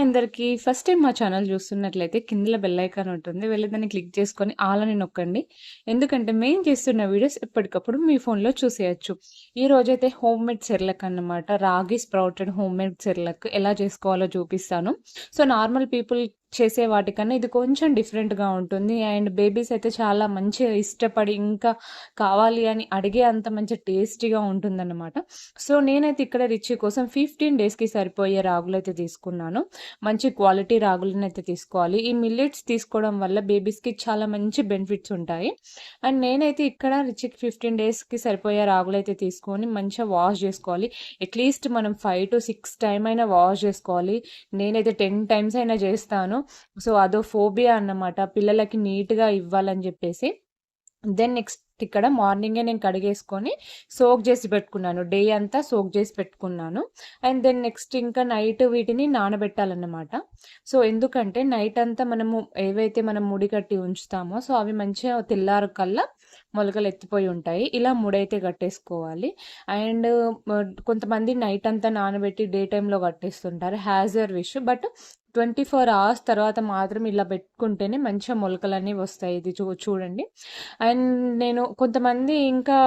అందరికీ. First time మా channel చూస్తున్నట్లయితే కిందల బెల్ ఐకాన్ ఉంటుంది. వెళ్లి దాన్ని క్లిక్ చేసుకొని ఆల్ అని నొక్కండి. ఎందుకంటే మేము చేస్తున్న వీడియోస్ ఎప్పటికప్పుడు మీ ఫోన్‌లో చూసేయొచ్చు. ఈరోజైతే హోమ్‌మేడ్ సెర్లాక్ అన్నమాట. రాగి స్ప్రౌటెడ్ హోమ్‌మేడ్ సెర్లాక్ ఎలా చేసుకోవాలో చూపిస్తాను. సో, నార్మల్ పీపుల్ చేసే వాటికన్నా ఇది కొంచెం డిఫరెంట్‌గా ఉంటుంది. అండ్ బేబీస్ అయితే చాలా మంచిగా ఇష్టపడి ఇంకా కావాలి అని అడిగే అంత మంచి టేస్టీగా ఉంటుందన్నమాట. సో, నేనైతే ఇక్కడ రిచి కోసం 15 డేస్‌కి సరిపోయే రాగులైతే తీసుకున్నాను. మంచి క్వాలిటీ రాగులనైతే తీసుకోవాలి. ఈ మిల్లెట్స్ తీసుకోవడం వల్ల బేబీస్‌కి చాలా మంచి బెనిఫిట్స్ ఉంటాయి. అండ్ నేనైతే ఇక్కడ రిచికి 15 డేస్‌కి సరిపోయే రాగులైతే తీసుకొని మంచిగా వాష్ చేసుకోవాలి. అట్‌లీస్ట్ మనం 5-6 టైమ్ అయినా వాష్ చేసుకోవాలి. నేనైతే 10 టైమ్స్ అయినా చేస్తాను. సో, అదో ఫోబియా అన్నమాట. పిల్లలకి నీట్‌గా ఇవ్వాలని చెప్పేసి. దెన్ నెక్స్ట్ ఇక్కడ మార్నింగే నేను కడిగేసుకొని సోక్ చేసి పెట్టుకున్నాను. డే అంతా సోక్ చేసి పెట్టుకున్నాను. అండ్ దెన్ నెక్స్ట్ ఇంకా నైట్ వీటిని నానబెట్టాలన్నమాట. సో, ఎందుకంటే నైట్ అంతా మనము ఏవైతే మనం ముడి కట్టి ఉంచుతామో సో, అవి మంచిగా తెల్లారికల్లా మొలకలు ఎత్తిపోయి ఉంటాయి. ఇలా ముడైతే కట్టేసుకోవాలి. అండ్ కొంతమంది నైట్ అంతా నానబెట్టి డే టైమ్‌లో కట్టేస్తుంటారు. As your wish. But 24 hours తర్వాత మాత్రం ఇలా పెట్టుకుంటేనే మంచిగా మొలకలనేవి వస్తాయి. ఇది చూడండి. అండ్ నేను కొంతమంది ఇంకా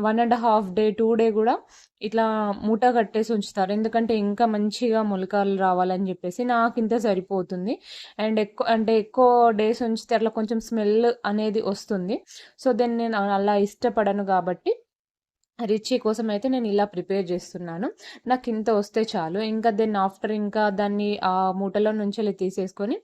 1 ½ డే, 2 డే గూడా ఇట్లా మూట కట్టేసి ఉంచుతారు. ఎందుకంటే ఇంకా మంచిగా మొలకలు రావాలని జెప్పేసి. నాకింత సరిపోతుంది. అండ్ ఎక్కువ డేస్ ఉంచితే అట్లా కొంచెం స్మెల్ అనేది వస్తుంది. సో, దెన్ నేను అలా ఇష్టపడను గాబట్టి రిచి కోసం అయితే నేను ఇలా ప్రిపేర్ చేస్తున్నాను. నాకింత వస్తే చాలు. ఇంకా దెన్ ఆఫ్టర్ ఇంకా దాన్ని ఆ మూటలో నుంచెల్లి తీసేసుకొని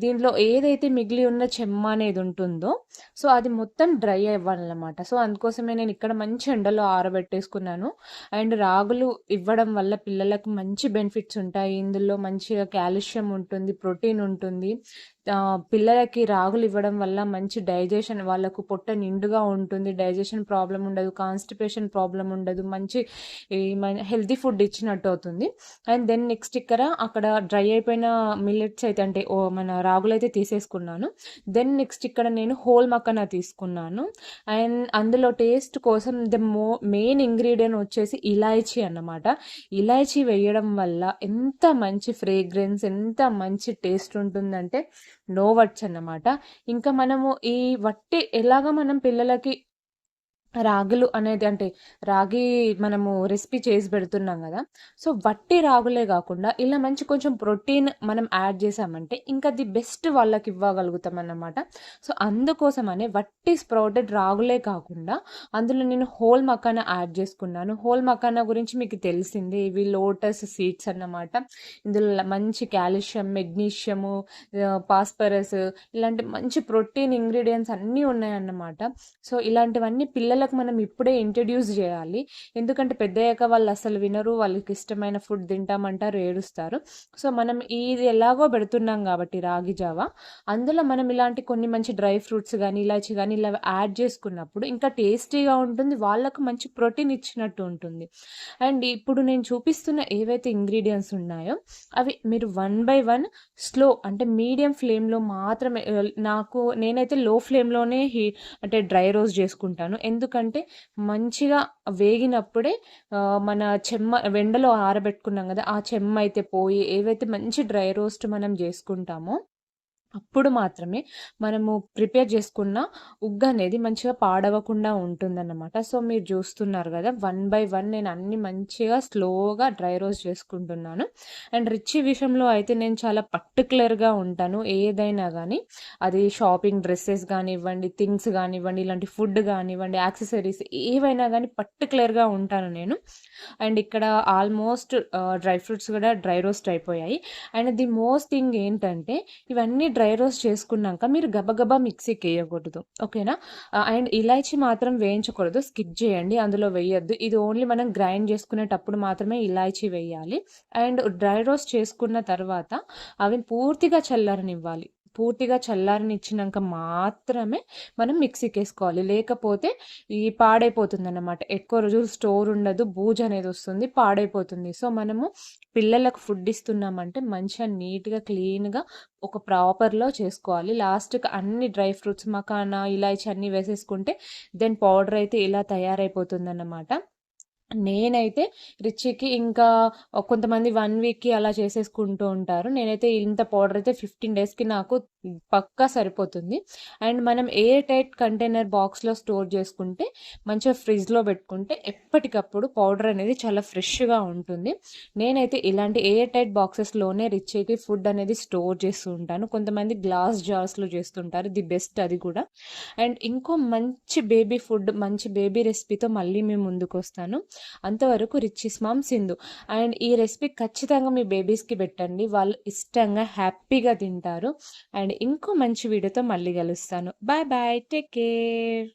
దీంట్లో ఏదైతే మిగిలి ఉన్న చెమ్మ అనేది ఉంటుందో సో, అది మొత్తం డ్రై అవ్వాలన్నమాట. సో, అందుకోసమే నేను ఇక్కడ మంచి ఎండలో ఆరబెట్టేసుకున్నాను. అండ్ రాగులు ఇవ్వడం వల్ల పిల్లలకు మంచి బెనిఫిట్స్ ఉంటాయి. ఇందులో మంచిగా కాల్షియం ఉంటుంది, ప్రోటీన్ ఉంటుంది. పిల్లలకి రాగులు ఇవ్వడం వల్ల మంచి డైజెషన్ వాళ్ళకు పొట్ట నిండుగా ఉంటుంది. డైజెషన్ ప్రాబ్లమ్ ఉండదు. కాన్‌స్టిపేషన్ ప్రాబ్లమ్ ఉండదు. మంచి హెల్తీ ఫుడ్ ఇచ్చినట్టు అవుతుంది. అండ్ దెన్ నెక్స్ట్ అక్కడ డ్రై అయిపోయిన మిల్లెట్స్ అయితే అంటే మన రాగులైతే తీసేసుకున్నాను. దెన్ నెక్స్ట్ ఇక్కడ నేను హోల్ మక్కన తీసుకున్నాను. అండ్ అందులో టేస్ట్ కోసం మెయిన్ ఇంగ్రీడియెంట్ వచ్చేసి ఇలాయచీ అన్నమాట. ఇలాయచీ వేయడం వల్ల ఎంత మంచి ఫ్రేగ్రెన్స్, ఎంత మంచి టేస్ట్ ఉంటుందంటే నో వర్డ్స్ అన్నమాట. ఇంకా మనము ఈ వట్టి ఎలాగా మనం పిల్లలకి రాగులు అనేది అంటే రాగి మనము రెసిపీ చేసి పెడుతున్నాం గదా! సో, వట్టి రాగులే గాకుండా ఇలా మంచి కొంచెం ప్రోటీన్ మనం యాడ్ చేశామంటే ఇంకా ది బెస్ట్ వాళ్ళకి ఇవ్వగలుగుతామన్నమాట. సో, అందుకోసమనే వట్టి స్ప్రౌటెడ్ రాగులే కాకుండా అందులో నేను హోల్ మకానా యాడ్ చేసుకున్నాను. హోల్ మకానా గురించి మీకు తెలిసిందే. ఇవి లోటస్ సీడ్స్ అన్నమాట. ఇందులో మంచి కాల్షియం, మెగ్నీషియము, ఫాస్ఫరస్ ఇలాంటి మంచి ప్రోటీన్ ఇంగ్రీడియెంట్స్ అన్నీ ఉన్నాయన్నమాట. సో, ఇలాంటివన్నీ పిల్లలకు మనం ఇప్పుడే ఇంట్రడ్యూస్ చేయాలి. ఎందుకంటే పెద్దయ్యాక వాళ్ళు అసలు వినరు. వాళ్ళకి ఇష్టమైన ఫుడ్ తింటామంటారు, ఏడుస్తారు. సో, మనం ఇది ఎలాగో పెడుతున్నాం కాబట్టి రాగి జావ, అందులో మనం ఇలాంటి కొన్ని మంచి డ్రై ఫ్రూట్స్ గానీ, ఇలాచి గానీ ఇలా యాడ్ చేసుకున్నప్పుడు ఇంకా టేస్టీగా ఉంటుంది. వాళ్ళకు మంచి ప్రోటీన్ ఇచ్చినట్టు ఉంటుంది. అండ్ ఇప్పుడు నేను చూపిస్తున్న ఏవైతే ఇంగ్రీడియెంట్స్ ఉన్నాయో అవి మీరు 1 బై 1 స్లో అంటే మీడియం ఫ్లేమ్‌లో మాత్రమే నేనైతే లో ఫ్లేమ్‌లోనే అంటే డ్రై రోస్ట్ చేసుకుంటాను. ఎందుకంటే మంచిగా వేగినప్పుడే మన ఎండలో ఆరబెట్టుకున్నాం గదా! ఆ చెమ్మ అయితే పోయి ఏవైతే మంచి డ్రై రోస్ట్ మనం చేసుకుంటామో అప్పుడు మాత్రమే మనము ప్రిపేర్ చేసుకున్న ఉగ్గనేది మంచిగా పాడవకుండా ఉంటుందన్నమాట. సో, మీరు చూస్తున్నారు గదా! 1 బై 1 నేను అన్నీ మంచిగా స్లోగా డ్రై రోస్ట్ చేసుకుంటున్నాను. అండ్ రిచి విషయంలో అయితే నేను చాలా పర్టిక్యులర్‌గా ఉంటాను. ఏదైనా గానీ అది షాపింగ్ డ్రెసెస్ గానివ్వండి, థింగ్స్ గానివ్వండి, ఇలాంటి ఫుడ్ గానివ్వండి, యాక్సెసరీస్ ఏవైనా గానీ పర్టిక్యులర్‌గా ఉంటాను నేను. అండ్ ఇక్కడ ఆల్మోస్ట్ డ్రై ఫ్రూట్స్ కూడా డ్రై రోస్ట్ అయిపోయాయి. అండ్ ది మోస్ట్ థింగ్ ఏంటంటే ఇవన్నీ డ్రై రోస్ట్ చేసుకున్నాక మీరు గబగబా మిక్సీకేయకూడదు. ఓకేనా? అండ్ ఇలాచీ మాత్రం వేయించకూడదు. స్కిప్ చేయండి. అందులో వేయొద్దు. ఇది ఓన్లీ మనం గ్రైండ్ చేసుకునేటప్పుడు మాత్రమే ఇలాచీ వేయాలి. అండ్ డ్రై రోస్ట్ చేసుకున్న తర్వాత అవి పూర్తిగా చల్లారనివ్వాలి. పూర్తిగా చల్లారనిచ్చినంక మాత్రమే మనం మిక్సీకేసుకోవాలి. లేకపోతే పాడైపోతుందన్నమాట. ఎక్కువ రోజులు స్టోర్ ఉండదు. బూజనేది వస్తుంది. పాడైపోతుంది. సో, మనము పిల్లలకు ఫుడ్ ఇస్తున్నామంటే మంచిగా నీట్‌గా, క్లీన్‌గా ఒక ప్రాపర్‌లో చేసుకోవాలి. లాస్ట్‌కి అన్ని డ్రై ఫ్రూట్స్, మకానా, ఇలాచీ అన్నీ వేసేసుకుంటే దెన్ పౌడర్ అయితే ఇలా తయారైపోతుందన్నమాట. నేనైతే రిచీకి ఇంకా కొంతమంది 1 వీక్‌కి అలా చేసేసుకుంటూ ఉంటారు. నేనైతే ఇంత పౌడర్ అయితే 15 డేస్‌కి నాకు పక్కా సరిపోతుంది. అండ్ మనం ఎయిర్ టైట్ కంటైనర్ బాక్స్‌లో స్టోర్ చేసుకుంటే, మంచిగా ఫ్రిడ్జ్‌లో పెట్టుకుంటే ఎప్పటికప్పుడు పౌడర్ అనేది చాలా ఫ్రెష్‌గా ఉంటుంది. నేనైతే ఇలాంటి ఎయిర్ టైట్ బాక్సెస్‌లోనే రిచీకి ఫుడ్ అనేది స్టోర్ చేస్తూ ఉంటాను. కొంతమంది గ్లాస్ జార్స్‌లో చేస్తుంటారు. ది బెస్ట్ అది కూడా. అండ్ ఇంకో మంచి బేబీ ఫుడ్, మంచి బేబీ రెసిపీతో మళ్ళీ మీ ముందుకొస్తాను. అంతవరకు రిచీస్ మామ్ సింధు. అండ్ ఈ రెసిపీ ఖచ్చితంగా మీ బేబీస్‌కి పెట్టండి. వాళ్ళు ఇష్టంగా, హ్యాపీగా తింటారు. అండ్ ఇంకో మంచి వీడియోతో మళ్ళీ కలుస్తాను. Bye bye. Take care.